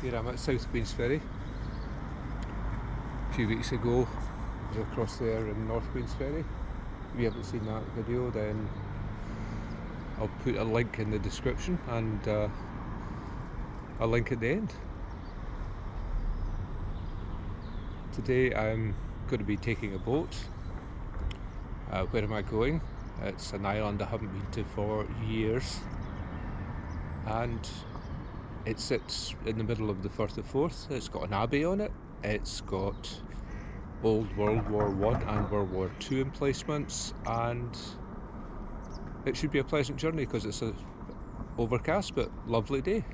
Here I'm at South Queensferry. A few weeks ago I was across there in North Queensferry. If you haven't seen that video, then I'll put a link in the description and a link at the end. Today I'm going to be taking a boat. Where am I going? It's an island I haven't been to for years, and it sits in the middle of the Firth of Forth. It's got an abbey on it. It's got old World War I and World War II emplacements, and it should be a pleasant journey because it's an overcast but lovely day.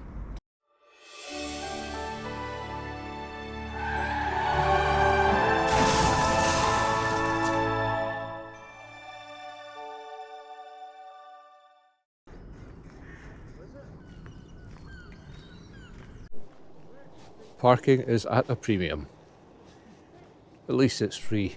Parking is at a premium. At least it's free.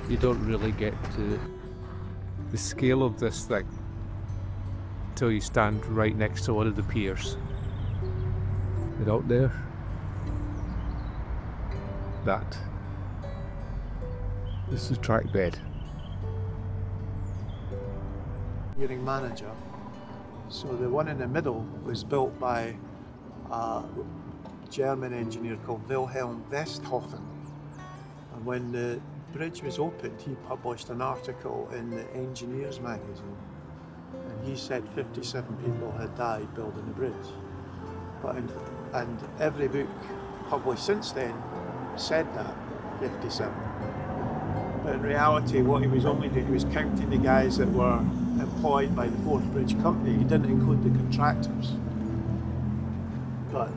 You don't really get to the scale of this thing until you stand right next to one of the piers. And out there, this is the track bed. Engineering manager. So the one in the middle was built by a German engineer called Wilhelm Westhoffen. And when the bridge was opened, he published an article in the Engineers magazine, and he said 57 people had died building the bridge. And every book published since then said that 57. But in reality, what he was only doing was counting the guys that were employed by the Forth Bridge Company. He didn't include the contractors. But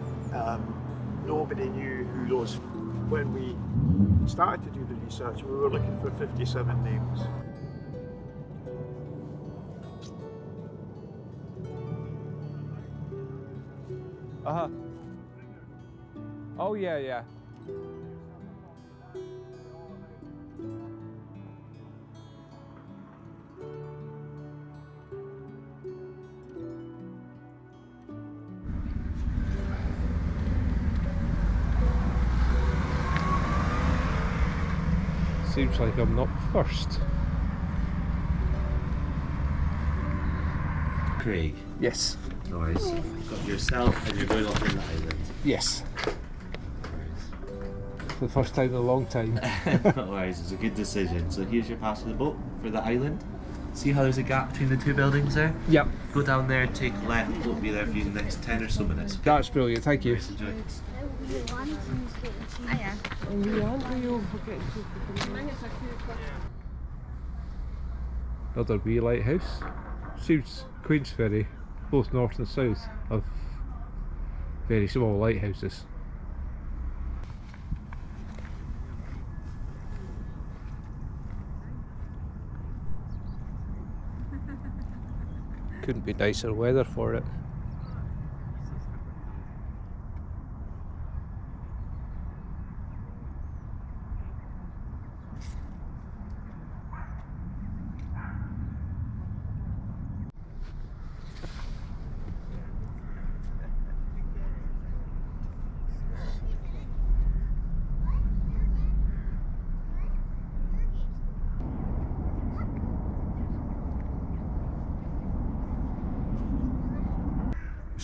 nobody knew who those. When we started to do the research, we were looking for 57 names. Oh yeah. Seems like I'm not first. Craig. Yes. No worries. You've got yourself and you're going off in the island. Yes. For the first time in a long time. No worries, it's a good decision. So here's your pass for the boat for the island. See how there's a gap between the two buildings there? Yep. Go down there, take left, boat will be there for you in the next 10 or so minutes. That's brilliant, thank you. Nice, enjoy. Another wee lighthouse. Seems Queensferry, both north and south, have very small lighthouses. Couldn't be nicer weather for it.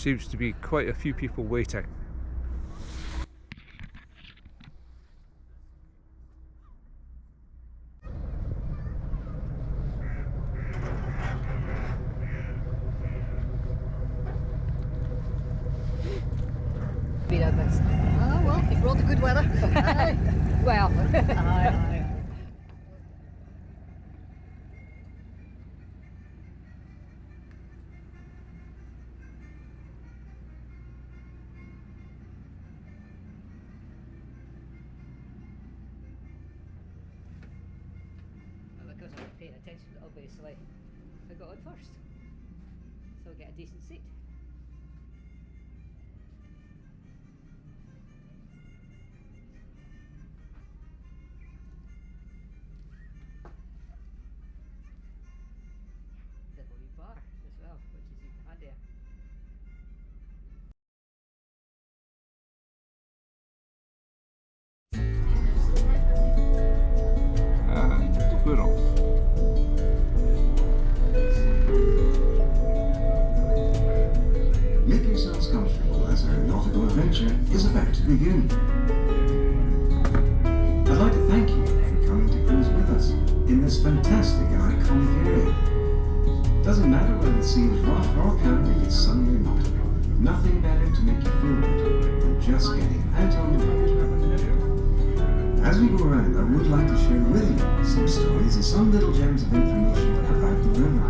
seems to be quite a few people waiting. Oh well, you've brought the good weather. Aye. Well, aye. Because I was paying attention, obviously, I got on first, so I get a decent seat. Bar as well, which is even handier. And we're off. Make yourselves comfortable as our nautical adventure is about to begin. I'd like to thank you for coming to cruise with us in this fantastic and iconic area. Doesn't matter whether it seems rough or calm if it's sunny or not. Nothing better to make you feel good than just getting out on the road. As we go around, I would like to share with you some stories and some little gems of information about the river.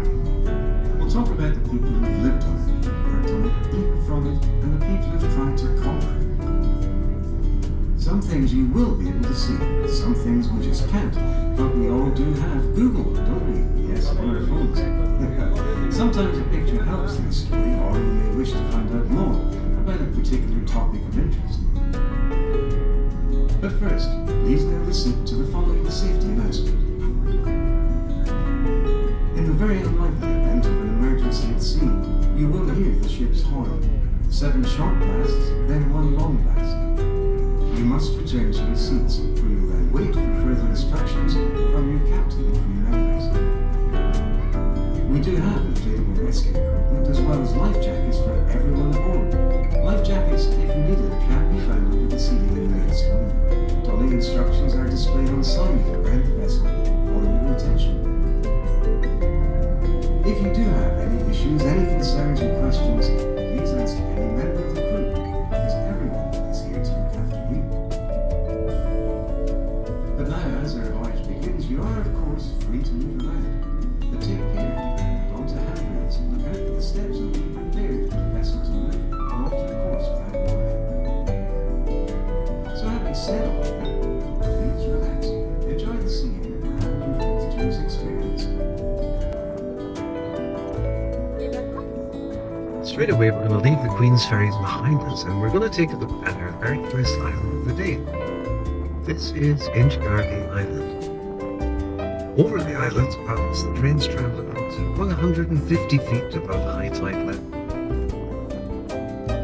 We'll talk about the people who've lived on it, worked on it, eaten from it, and the people who've tried to conquer it. Some things you will be able to see, some things we just can't, but we all do have Google, don't we? Yes, on our phones. Sometimes a picture helps in a story, or you may wish to find out more about a particular topic of interest. But first, please now listen to the following safety announcement. In the very unlikely event of an emergency at sea, you will hear the ship's horn. 7 short blasts, then 1 long blast. You must return to your seats, where you will then wait for further instructions from your captain and crew members. We do have inflatable rescue equipment as well as life jackets for everyone aboard. Life jackets, if needed, can be found under the seating in the main saloon. Donning instructions are displayed on sign around the vessel for your attention. If you do have any issues, any concerns or questions, please ask any member of the crew, because everyone is here to look after you. But now, as our voyage begins, you are, of course, free to move around. But take care. Handrails, look out for the steps and be prepared for the vessel to move or alter course without warning. So having said all that, please relax, enjoy the scene, and have your first cruise experience. Straight away we're going to leave the Queensferries behind us and we're going to take a look at our very first island of the day. This is Inchgarvie Island. Over the island's paths, the trains travel about 150 feet above high tide level.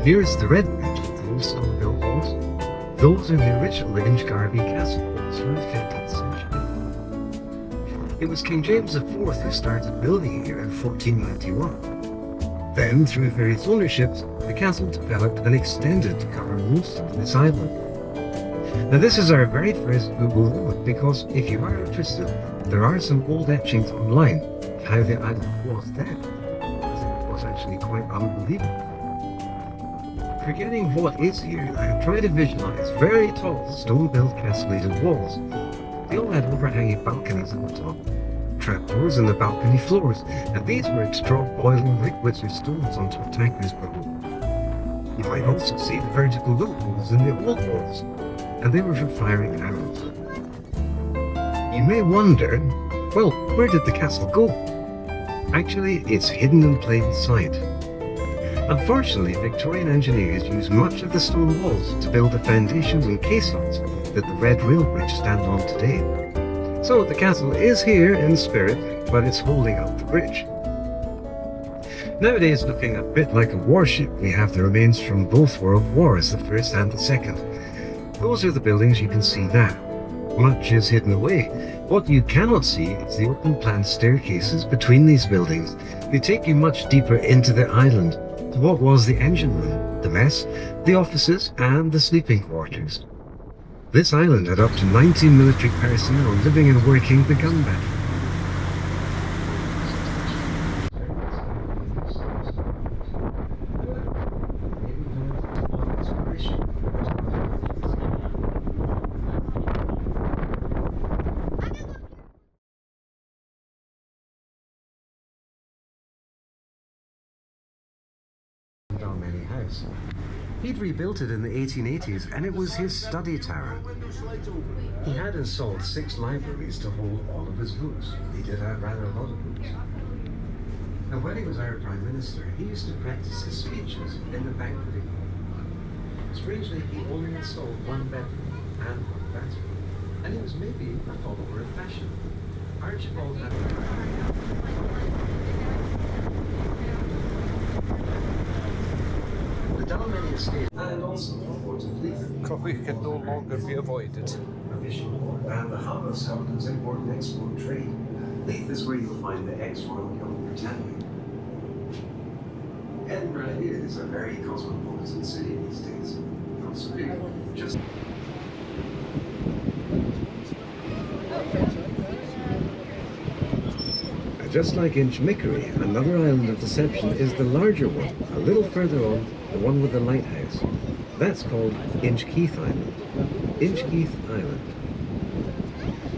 Here is the Red Bridge with those stone built walls. Those are the original Inchgarvie castle walls from the 15th century. It was King James IV who started building here in 1491. Then, through various ownerships, the castle developed and extended to cover most of this island. Now this is our very first Google look because if you are interested, there are some old etchings online of how the island was then. It was actually quite unbelievable. Forgetting what is here, I have tried to visualize very tall stone-built castellated walls. They all had overhanging balconies at the top, trapdoors in the balcony floors, and these were extra boiling liquids or stones onto tankers below. You might also see the vertical loopholes in the old walls, and they were for firing arrows. You may wonder, well, where did the castle go? Actually, it's hidden in plain sight. Unfortunately, Victorian engineers used much of the stone walls to build the foundations and caissons that the Red Rail Bridge stand on today. So the castle is here in spirit, but it's holding up the bridge. Nowadays, looking a bit like a warship, we have the remains from both world wars, the first and the second. Those are the buildings you can see now. Much is hidden away. What you cannot see is the open plan staircases between these buildings. They take you much deeper into the island. to what was the engine room, the mess, the offices and the sleeping quarters. This island had up to 19 military personnel living and working the gun battery. House. He'd rebuilt it in the 1880s and it was his study tower. He had installed 6 libraries to hold all of his books. He did have rather a lot of books. Now when he was our Prime Minister, he used to practice his speeches in the banqueting hall. Strangely, he only installed 1 bedroom and 1 bathroom, and he was maybe a follower of fashion. Archibald had and also ports of Leith. Coffee can no longer be avoided. A fishing port and the hub of Scotland's import and export trade. Leith is where you'll find the ex-Royal Young Britannia. Edinburgh is a very cosmopolitan city these days. Not so big, just... Just like Inchmickery, another island of deception is the larger one, a little further on, the one with the lighthouse. That's called Inchkeith Island. Inchkeith Island.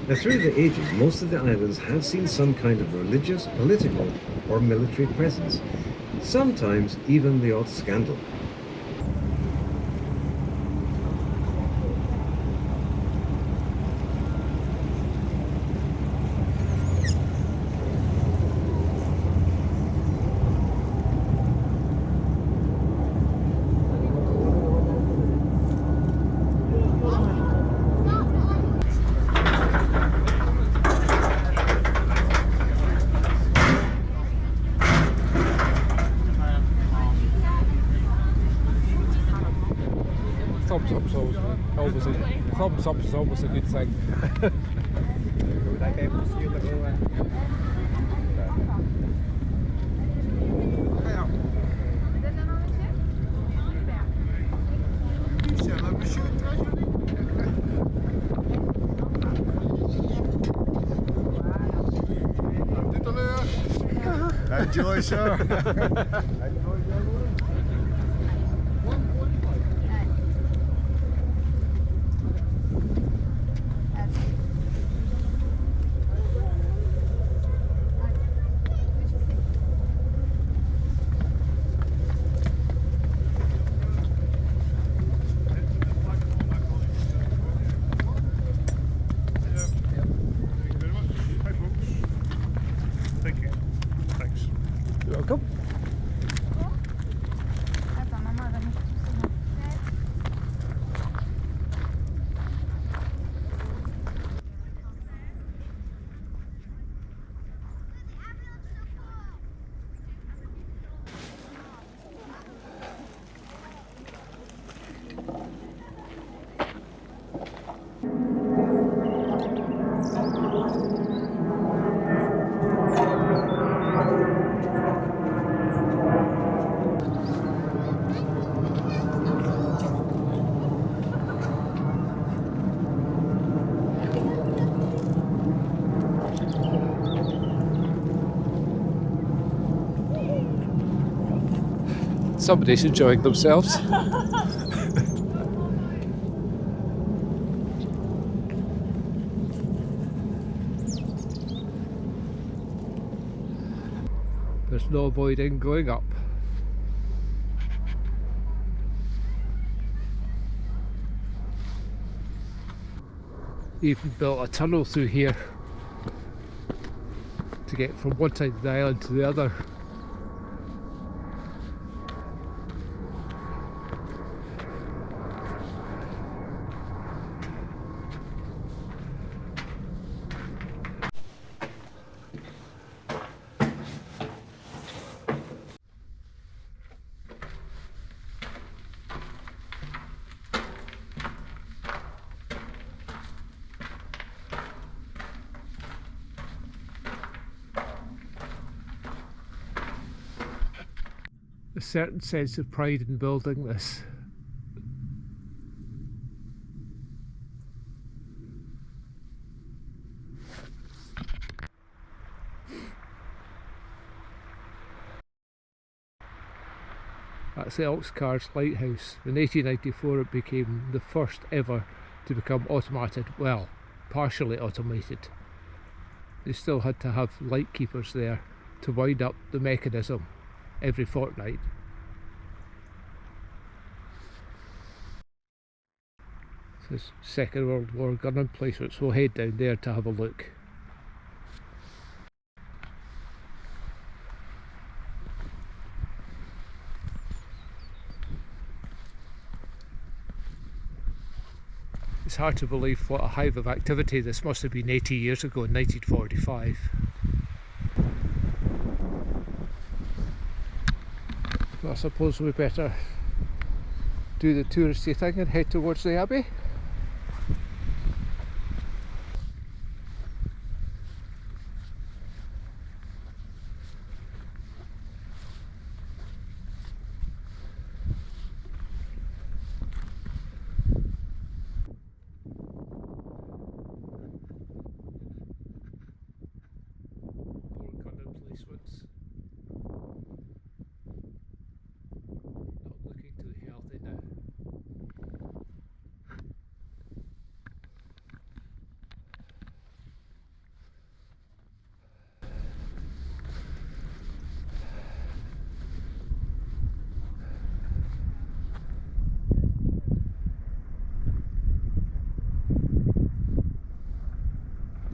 Now through the ages, most of the islands have seen some kind of religious, political or military presence. Sometimes even the odd scandal. Thumbs up is always a good thing. Enjoy, sir. Somebody's enjoying themselves. There's no avoiding going up. Even built a tunnel through here to get from one side of the island to the other. certain sense of pride in building this. That's the Oxcars Lighthouse. In 1894 it became the first ever to become automated, well, partially automated. They still had to have light keepers there to wind up the mechanism every fortnight. This is Second World War gun emplacements. We'll head down there to have a look. It's hard to believe what a hive of activity this must have been 80 years ago in 1945. Well, I suppose we better do the touristy thing and head towards the Abbey. Not looking too healthy now.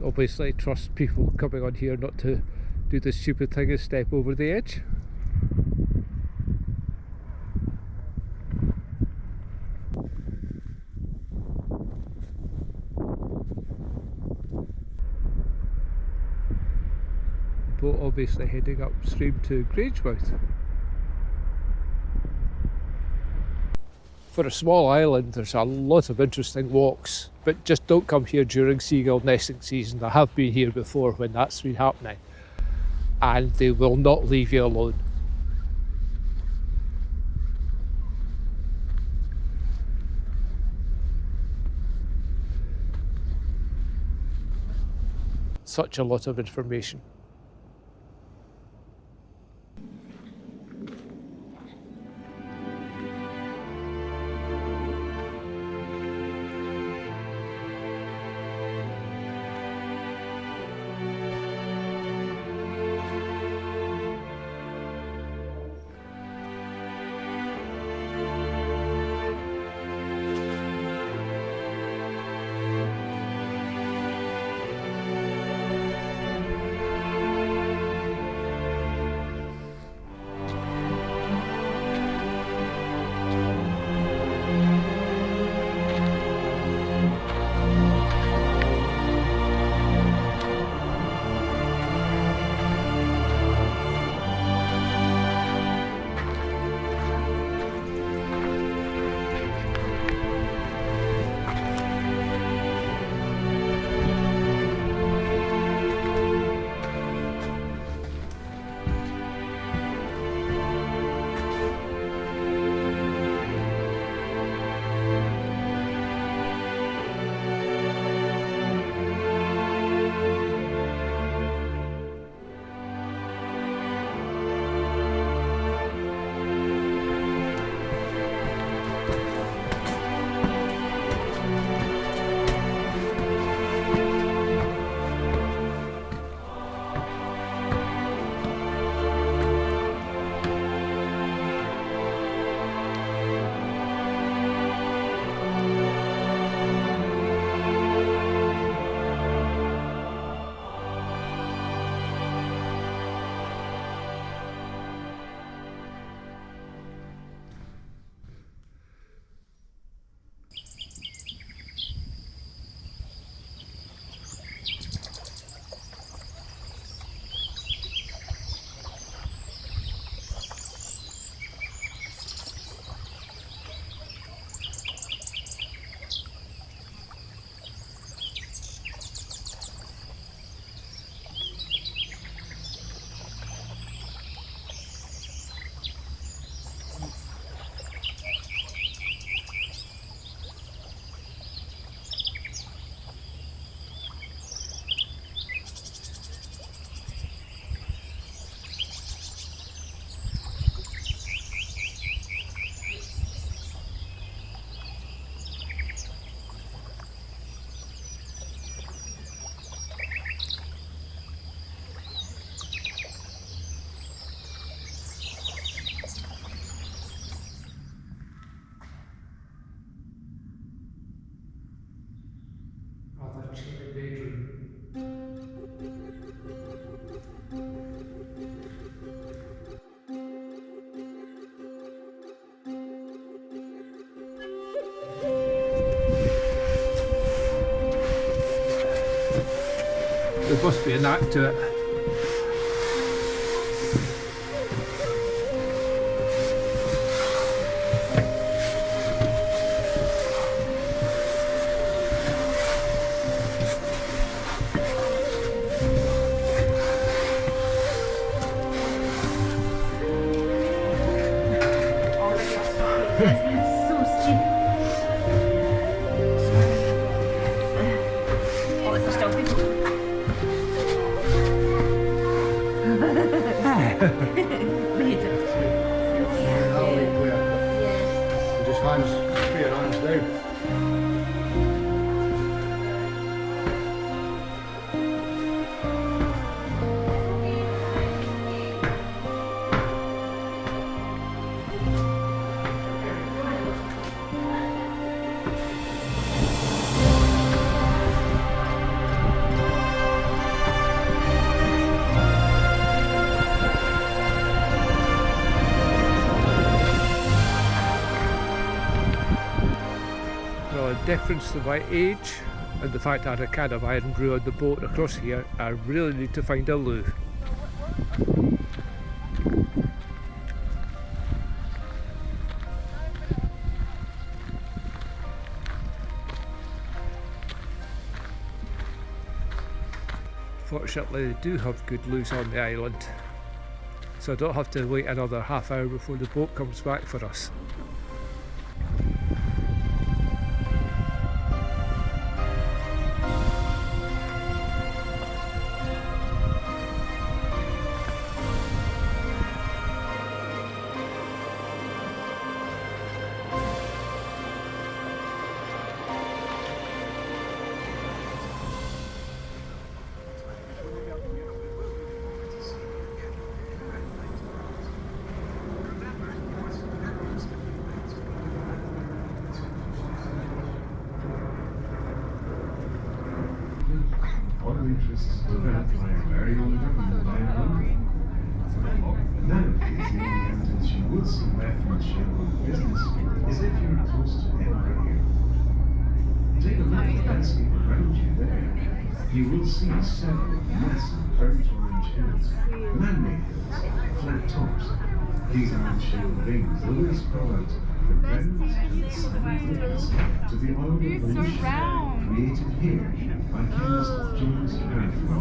Obviously, I trust people coming on here not to do the stupid thing and step over the edge. Boat obviously heading upstream to Grangemouth. For a small island, there's a lot of interesting walks, but just don't come here during seagull nesting season. I have been here before when that's been happening, and they will not leave you alone. Such a lot of information. There must be a knack to it. Just hands, put your hands down. Well, in deference to my age and the fact I had a can of iron brew on the boat across here, I really need to find a loo. Fortunately, they do have good loos on the island, so I don't have to wait another half hour before the boat comes back for us. Other interests developed by a very old government by Iona. Now, the only evidence you would see left from shareholder business is if you were close to Edinburgh Airport. Take a look at the landscape around you there. You will see several massive burnt orange hills, man-made hills, flat tops. These aren't shale veins, the waste product, the browns and the sunny hills to the oil pollution created here by chemist James Harrison.